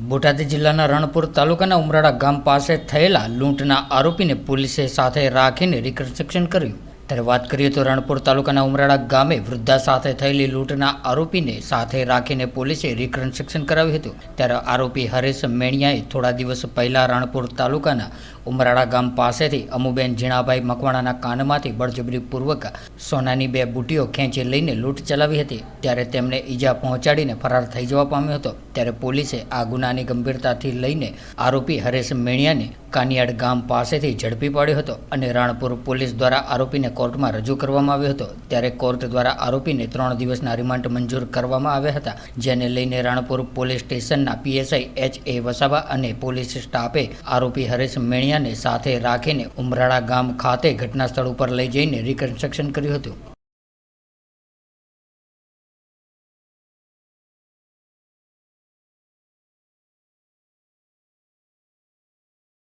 બોટાદ જિલ્લાના રણપુર તાલુકાના ઉમરાળા ગામ પાસે થયેલા લૂંટના આરોપીને પોલીસે સાથે રાખીને રિકન્સ્ટ્રક્શન કર્યું। ત્યારે વાત કરીએ તો રણપુર તાલુકાના ઉમરાળા ગામે વૃદ્ધા સાથે થયેલી લૂંટના આરોપીને સાથે રાખીને પોલીસે રિકન્સ્ટ્રક્શન કરાવ્યું હતું। ત્યારે આરોપી હરેશ મેણિયાએ થોડા દિવસ પહેલા રણપુર તાલુકાના ઉમરાળા ગામ પાસેથી અમુબેન ઝીણાભાઈ મકવાણાના કાનમાંથી બળજબરીપૂર્વક સોનાની 2 બુટ્ટીઓ ખેંચી લઈને લૂંટ ચલાવી હતી। ત્યારે તેમને ઈજા પહોંચાડીને ફરાર થઈ જવા પામ્યો હતો। ત્યારે પોલીસે આ ગુનાની ગંભીરતાથી લઈને આરોપી હરેશ મેણિયાને કાનિયાડ ગામ પાસેથી ઝડપી પાડ્યો હતો અને રણપુર પોલીસ દ્વારા આરોપીને કોર્ટમાં રજૂ કરવામાં આવ્યો હતો। ત્યારે કોર્ટ દ્વારા આરોપીને 3 દિવસના રિમાન્ડ મંજૂર કરવામાં આવ્યા હતા, જેને લઈને રણપુર પોલીસ સ્ટેશનના પીએસઆઈ H.A. વસાવા અને પોલીસ સ્ટાફે આરોપી હરેશ મેણિયાને સાથે રાખીને ઉમરાળા ગામ ખાતે ઘટના સ્થળ ઉપર લઈ જઈને રિકન્સ્ટ્રક્શન કર્યું હતું।